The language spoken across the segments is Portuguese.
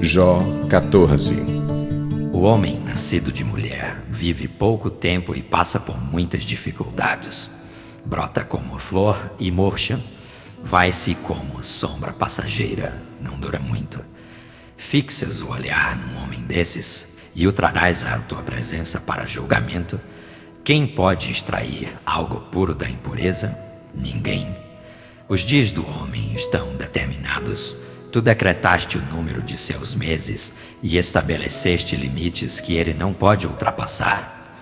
Jó 14. O homem nascido de mulher vive pouco tempo e passa por muitas dificuldades. Brota como flor e murcha, vai-se como sombra passageira, não dura muito. Fixas o olhar num homem desses e o trarás à tua presença para julgamento. Quem pode extrair algo puro da impureza? Ninguém. Os dias do homem estão determinados. Tu decretaste o número de seus meses e estabeleceste limites que ele não pode ultrapassar.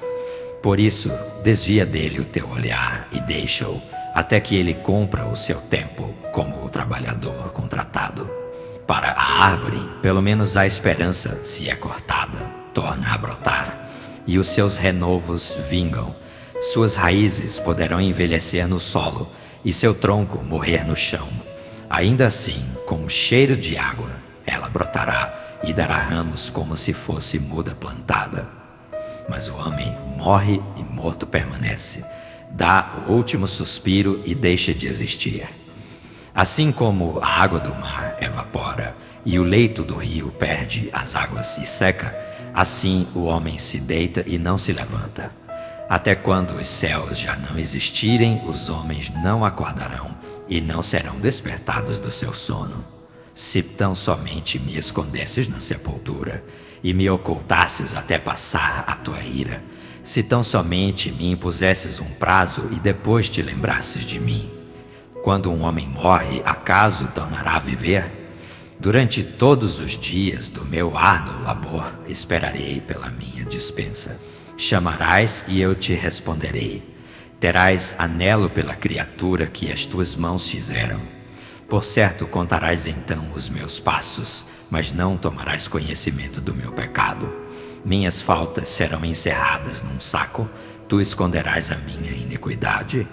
Por isso, desvia dele o teu olhar e deixa-o, até que ele cumpra o seu tempo como o trabalhador contratado. Para a árvore, pelo menos a esperança, se é cortada, torna a brotar, e os seus renovos vingam. Suas raízes poderão envelhecer no solo e seu tronco morrer no chão. Ainda assim, com um cheiro de água, ela brotará e dará ramos como se fosse muda plantada. Mas o homem morre e morto permanece, dá o último suspiro e deixa de existir. Assim como a água do mar evapora e o leito do rio perde as águas e seca, assim o homem se deita e não se levanta. Até quando os céus já não existirem, os homens não acordarão e não serão despertados do seu sono. Se tão somente me escondesses na sepultura e me ocultasses até passar a tua ira, se tão somente me impusesses um prazo e depois te lembrasses de mim. Quando um homem morre, acaso tornará a viver? Durante todos os dias do meu árduo labor, esperarei pela minha dispensa. Chamarás e eu te responderei. Terás anelo pela criatura que as tuas mãos fizeram. Por certo, contarás então os meus passos, mas não tomarás conhecimento do meu pecado. Minhas faltas serão encerradas num saco, tu esconderás a minha iniquidade.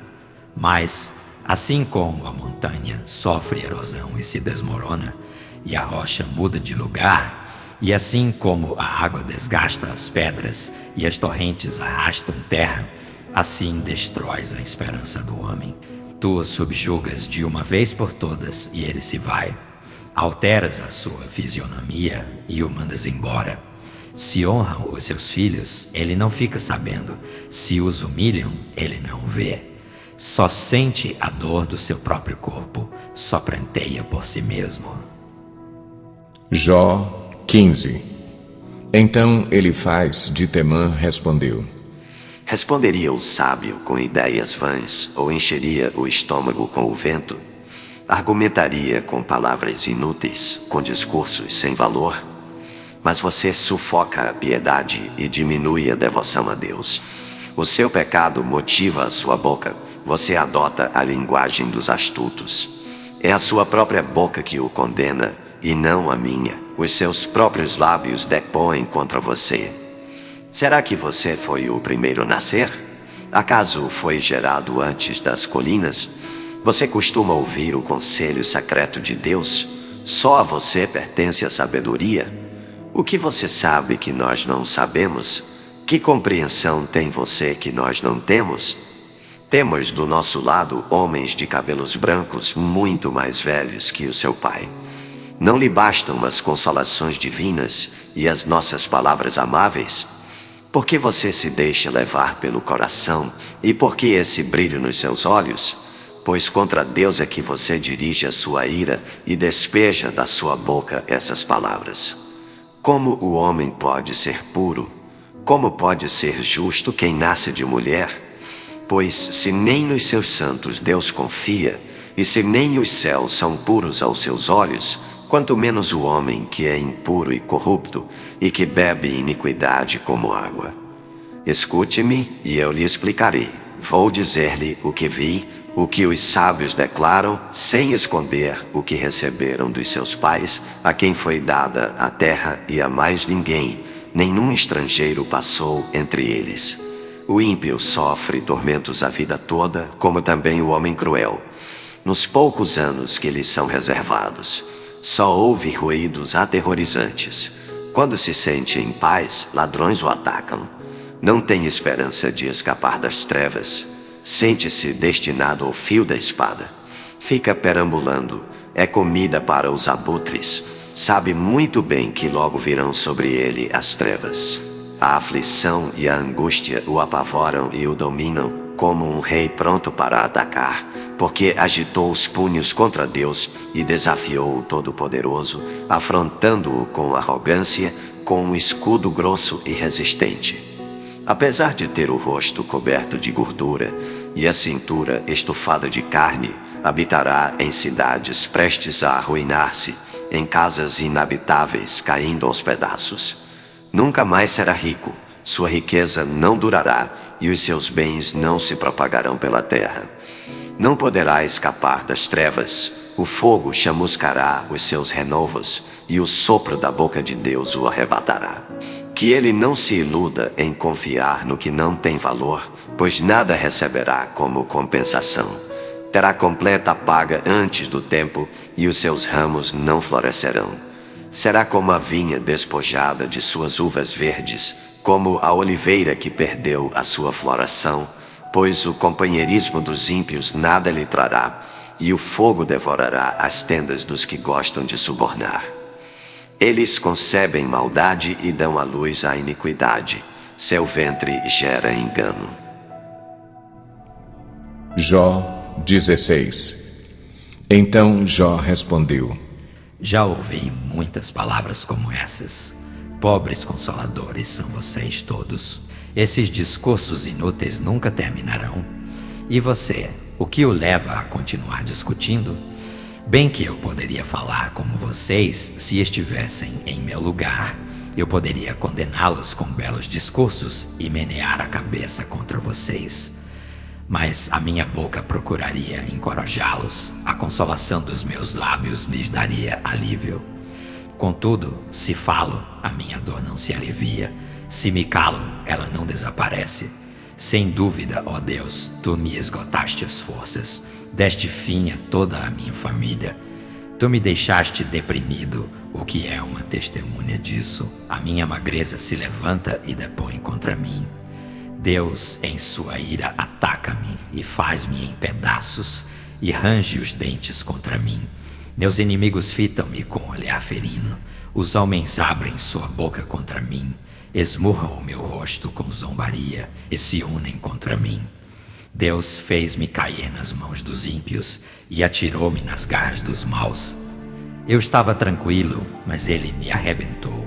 Mas, assim como a montanha sofre erosão e se desmorona, e a rocha muda de lugar, e assim como a água desgasta as pedras e as torrentes arrastam terra, assim destróis a esperança do homem. Tu o subjugas de uma vez por todas e ele se vai. Alteras a sua fisionomia e o mandas embora. Se honram os seus filhos, ele não fica sabendo. Se os humilham, ele não vê. Só sente a dor do seu próprio corpo, só pranteia por si mesmo. Jó 15. Então Elifaz de Temã respondeu: Responderia o sábio com ideias vãs, ou encheria o estômago com o vento? Argumentaria com palavras inúteis, com discursos sem valor? Mas você sufoca a piedade e diminui a devoção a Deus. O seu pecado motiva a sua boca, você adota a linguagem dos astutos. É a sua própria boca que o condena, e não a minha. Os seus próprios lábios depõem contra você. Será que você foi o primeiro a nascer? Acaso foi gerado antes das colinas? Você costuma ouvir o conselho secreto de Deus? Só a você pertence a sabedoria? O que você sabe que nós não sabemos? Que compreensão tem você que nós não temos? Temos do nosso lado homens de cabelos brancos muito mais velhos que o seu pai. Não lhe bastam as consolações divinas e as nossas palavras amáveis? Por que você se deixa levar pelo coração e por que esse brilho nos seus olhos? Pois contra Deus é que você dirige a sua ira e despeja da sua boca essas palavras. Como o homem pode ser puro? Como pode ser justo quem nasce de mulher? Pois se nem nos seus santos Deus confia, e se nem os céus são puros aos seus olhos, quanto menos o homem que é impuro e corrupto, e que bebe iniquidade como água. Escute-me e eu lhe explicarei. Vou dizer-lhe o que vi, o que os sábios declaram, sem esconder o que receberam dos seus pais, a quem foi dada a terra e a mais ninguém, nenhum estrangeiro passou entre eles. O ímpio sofre tormentos a vida toda, como também o homem cruel. Nos poucos anos que lhes são reservados, só ouve ruídos aterrorizantes. Quando se sente em paz, ladrões o atacam. Não tem esperança de escapar das trevas. Sente-se destinado ao fio da espada. Fica perambulando, é comida para os abutres. sabe muito bem que logo virão sobre ele as trevas. A aflição e a angústia o apavoram e o dominam, como um rei pronto para atacar, porque agitou os punhos contra Deus e desafiou o Todo-Poderoso, afrontando-o com arrogância, com um escudo grosso e resistente. Apesar de ter o rosto coberto de gordura e a cintura estufada de carne, habitará em cidades prestes a arruinar-se, em casas inabitáveis caindo aos pedaços. Nunca mais será rico, sua riqueza não durará e os seus bens não se propagarão pela terra. Não poderá escapar das trevas, o fogo chamuscará os seus renovos e o sopro da boca de Deus o arrebatará. Que ele não se iluda em confiar no que não tem valor, pois nada receberá como compensação. Terá completa paga antes do tempo e os seus ramos não florescerão. Será como a vinha despojada de suas uvas verdes, como a oliveira que perdeu a sua floração, pois o companheirismo dos ímpios nada lhe trará, e o fogo devorará as tendas dos que gostam de subornar. Eles concebem maldade e dão à luz a iniquidade. Seu ventre gera engano. Jó 16. Então Jó respondeu: Já ouvi muitas palavras como essas. Pobres consoladores são vocês todos. Esses discursos inúteis nunca terminarão. E você, o que o leva a continuar discutindo? Bem que eu poderia falar como vocês se estivessem em meu lugar. Eu poderia condená-los com belos discursos e menear a cabeça contra vocês. Mas a minha boca procuraria encorajá-los, a consolação dos meus lábios lhes daria alívio. Contudo, se falo, a minha dor não se alivia, se me calo, ela não desaparece. Sem dúvida, ó Deus, tu me esgotaste as forças, deste fim a toda a minha família. Tu me deixaste deprimido, o que é uma testemunha disso. A minha magreza se levanta e depõe contra mim. Deus, em sua ira, ataca-me e faz-me em pedaços e range os dentes contra mim. Meus inimigos fitam-me com olhar ferino. Os homens abrem sua boca contra mim, esmurram o meu rosto com zombaria e se unem contra mim. Deus fez-me cair nas mãos dos ímpios e atirou-me nas garras dos maus. Eu estava tranquilo, mas ele me arrebentou.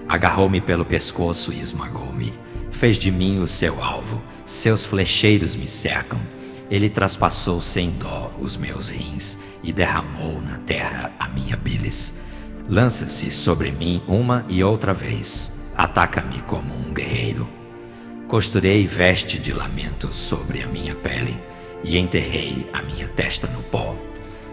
Agarrou-me pelo pescoço e esmagou-me. Fez de mim o seu alvo, seus flecheiros me cercam. Ele traspassou sem dó os meus rins e derramou na terra a minha bilis. Lança-se sobre mim uma e outra vez, ataca-me como um guerreiro. Costurei veste de lamento sobre a minha pele e enterrei a minha testa no pó.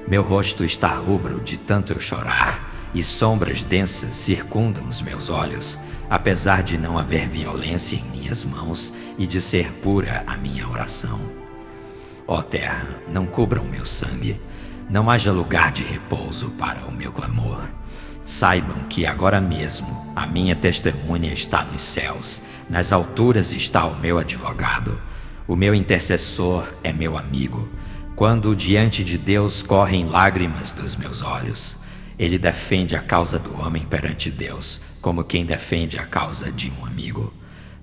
Meu rosto está rubro de tanto eu chorar e sombras densas circundam os meus olhos, apesar de não haver violência em minhas mãos e de ser pura a minha oração. Ó terra, não cubram meu sangue, não haja lugar de repouso para o meu clamor. Saibam que agora mesmo a minha testemunha está nos céus, nas alturas está o meu advogado, o meu intercessor é meu amigo. Quando diante de Deus correm lágrimas dos meus olhos, ele defende a causa do homem perante Deus, como quem defende a causa de um amigo.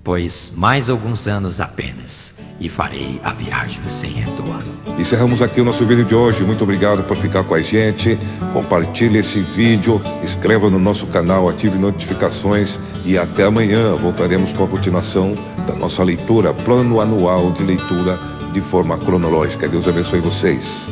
Pois mais alguns anos apenas, e farei a viagem sem retorno. Encerramos aqui o nosso vídeo de hoje. Muito obrigado por ficar com a gente. Compartilhe esse vídeo, inscreva no nosso canal, ative notificações e até amanhã. Voltaremos com a continuação da nossa leitura, plano anual de leitura de forma cronológica. Deus abençoe vocês.